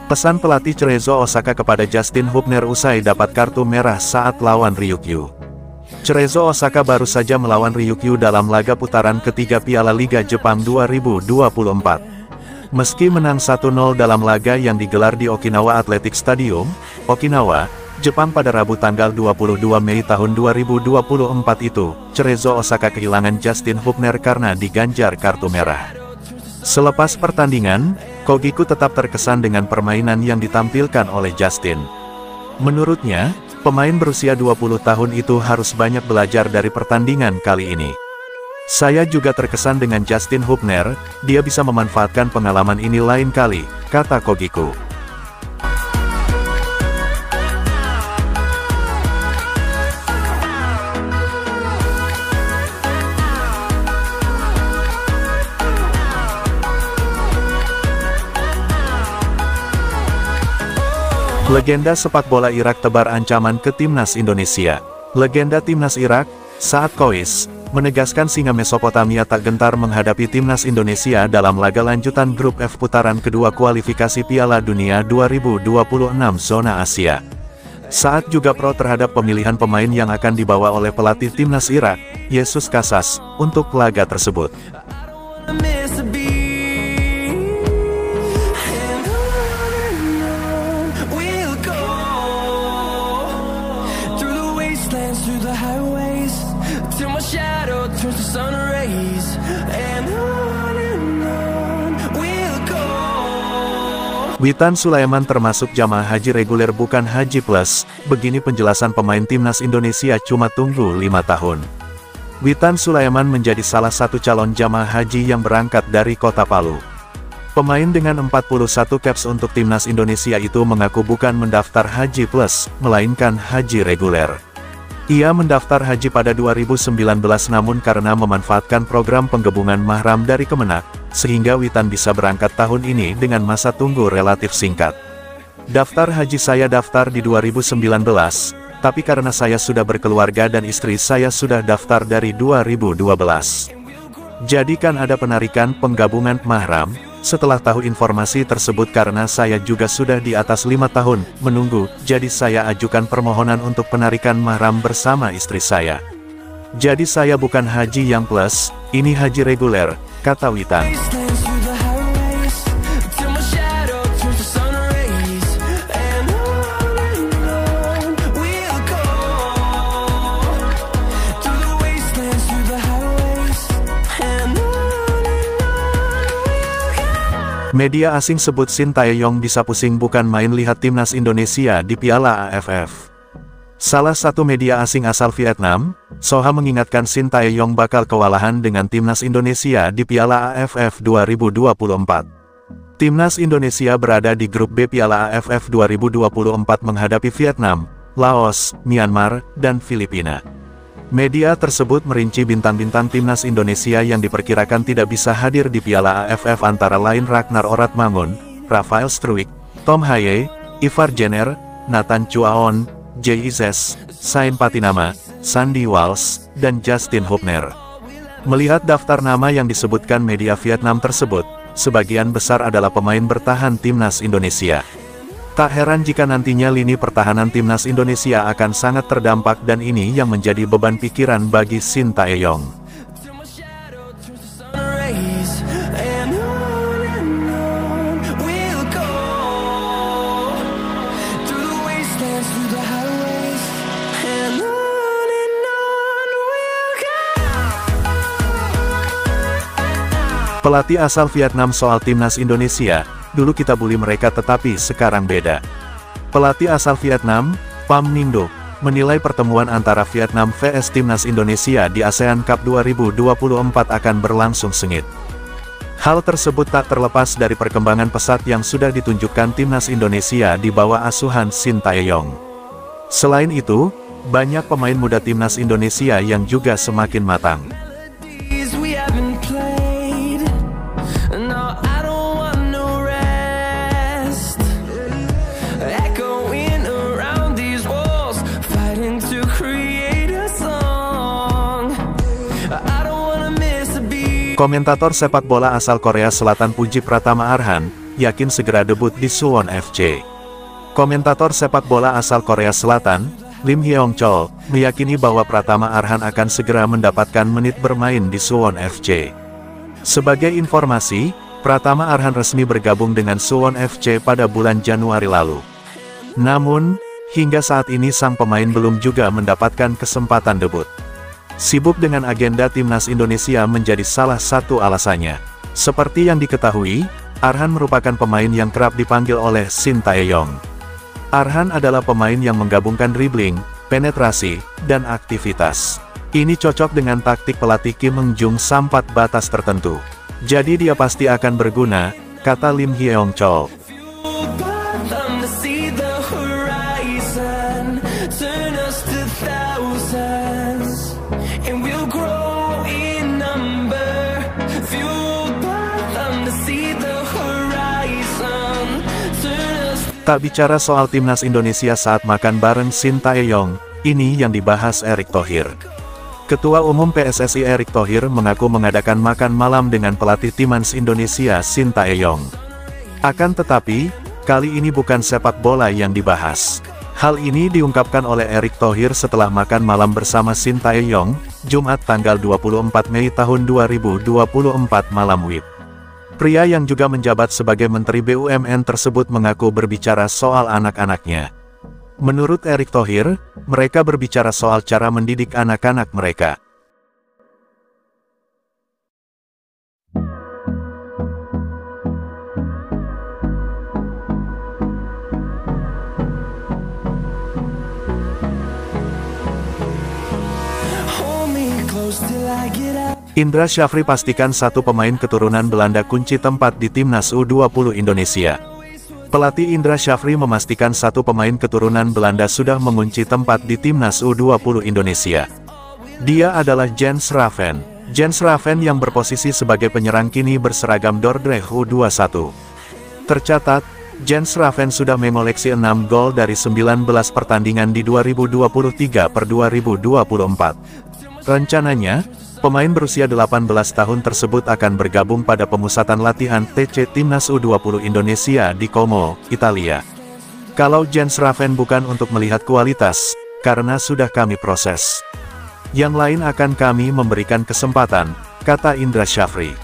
Pesan pelatih Cerezo Osaka kepada Justin Hubner usai dapat kartu merah saat lawan Ryukyu. Cerezo Osaka baru saja melawan Ryukyu dalam laga putaran ketiga Piala Liga Jepang 2024. Meski menang 1-0 dalam laga yang digelar di Okinawa Athletic Stadium, Okinawa, Jepang pada Rabu tanggal 22 Mei tahun 2024 itu, Cerezo Osaka kehilangan Justin Hubner karena diganjar kartu merah. Selepas pertandingan, Kogiku tetap terkesan dengan permainan yang ditampilkan oleh Justin. Menurutnya, pemain berusia 20 tahun itu harus banyak belajar dari pertandingan kali ini. Saya juga terkesan dengan Justin Hubner, dia bisa memanfaatkan pengalaman ini lain kali, kata Kogiku. Legenda sepak bola Irak tebar ancaman ke timnas Indonesia. Legenda timnas Irak, Saad Khois, menegaskan singa Mesopotamia tak gentar menghadapi timnas Indonesia dalam laga lanjutan grup F putaran kedua kualifikasi Piala Dunia 2026 zona Asia. Saad juga pro terhadap pemilihan pemain yang akan dibawa oleh pelatih timnas Irak, Yesus Casas, untuk laga tersebut. Witan Sulaiman termasuk jamaah haji reguler bukan haji plus, begini penjelasan pemain timnas Indonesia cuma tunggu 5 tahun. Witan Sulaiman menjadi salah satu calon jamaah haji yang berangkat dari kota Palu. Pemain dengan 41 caps untuk timnas Indonesia itu mengaku bukan mendaftar haji plus, melainkan haji reguler. Ia mendaftar haji pada 2019 namun karena memanfaatkan program penggabungan mahram dari Kemenak, sehingga Witan bisa berangkat tahun ini dengan masa tunggu relatif singkat. Daftar haji saya daftar di 2019, tapi karena saya sudah berkeluarga dan istri saya sudah daftar dari 2012. Jadi kan ada penarikan penggabungan mahram. Setelah tahu informasi tersebut karena saya juga sudah di atas 5 tahun menunggu, jadi saya ajukan permohonan untuk penarikan mahram bersama istri saya. Jadi saya bukan haji yang plus, ini haji reguler, kata Witan. Media asing sebut Shin Tae-yong bisa pusing bukan main lihat timnas Indonesia di Piala AFF. Salah satu media asing asal Vietnam, Soha mengingatkan Shin Tae-yong bakal kewalahan dengan timnas Indonesia di Piala AFF 2024. Timnas Indonesia berada di grup B Piala AFF 2024 menghadapi Vietnam, Laos, Myanmar, dan Filipina. Media tersebut merinci bintang-bintang timnas Indonesia yang diperkirakan tidak bisa hadir di Piala AFF antara lain Ragnar Oratmangun, Rafael Struijk, Tom Haye, Ivar Jenner, Nathan Chuaon, Jay Izes, Sain Patinama, Sandy Walsh, dan Justin Hubner. Melihat daftar nama yang disebutkan media Vietnam tersebut, sebagian besar adalah pemain bertahan timnas Indonesia. Tak heran jika nantinya lini pertahanan timnas Indonesia akan sangat terdampak dan ini yang menjadi beban pikiran bagi Shin Tae-yong. Pelatih asal Vietnam soal timnas Indonesia, dulu kita bully mereka tetapi sekarang beda. Pelatih asal Vietnam, Pham Minh Do, menilai pertemuan antara Vietnam vs timnas Indonesia di ASEAN Cup 2024 akan berlangsung sengit. Hal tersebut tak terlepas dari perkembangan pesat yang sudah ditunjukkan timnas Indonesia di bawah asuhan Shin Tae-yong. Selain itu, banyak pemain muda timnas Indonesia yang juga semakin matang. To create a song, I don't wanna miss a beat. Komentator sepak bola asal Korea Selatan Puji Pratama Arhan, yakin segera debut di Suwon FC. Komentator sepak bola asal Korea Selatan, Lim Hyeong Chol, meyakini bahwa Pratama Arhan akan segera mendapatkan menit bermain di Suwon FC. Sebagai informasi, Pratama Arhan resmi bergabung dengan Suwon FC pada bulan Januari lalu. Namun, hingga saat ini sang pemain belum juga mendapatkan kesempatan debut. Sibuk dengan agenda timnas Indonesia menjadi salah satu alasannya. Seperti yang diketahui, Arhan merupakan pemain yang kerap dipanggil oleh Shin Tae-yong. Arhan adalah pemain yang menggabungkan dribbling, penetrasi, dan aktivitas. Ini cocok dengan taktik pelatih Kim Eung-jung sampat batas tertentu. Jadi dia pasti akan berguna, kata Lim Hyeong Chol. Tak bicara soal timnas Indonesia saat makan bareng Shin Tae-yong, ini yang dibahas Erick Thohir. Ketua Umum PSSI Erick Thohir mengaku mengadakan makan malam dengan pelatih timnas Indonesia Shin Tae-yong. Akan tetapi, kali ini bukan sepak bola yang dibahas. Hal ini diungkapkan oleh Erick Thohir setelah makan malam bersama Shin Tae-yong, Jumat tanggal 24 Mei tahun 2024 malam WIB. Pria yang juga menjabat sebagai Menteri BUMN tersebut mengaku berbicara soal anak-anaknya. Menurut Erick Thohir, mereka berbicara soal cara mendidik anak-anak mereka. Indra Syafri pastikan satu pemain keturunan Belanda kunci tempat di timnas U20 Indonesia. Pelatih Indra Syafri memastikan satu pemain keturunan Belanda sudah mengunci tempat di timnas U20 Indonesia. Dia adalah Jens Raven. Jens Raven yang berposisi sebagai penyerang kini berseragam Dordrecht U21. Tercatat, Jens Raven sudah mengoleksi 6 gol dari 19 pertandingan di 2023-2024. Rencananya, pemain berusia 18 tahun tersebut akan bergabung pada pemusatan latihan TC Timnas U20 Indonesia di Como, Italia. Kalau Jens Raven bukan untuk melihat kualitas, karena sudah kami proses. Yang lain akan kami memberikan kesempatan, kata Indra Syafri.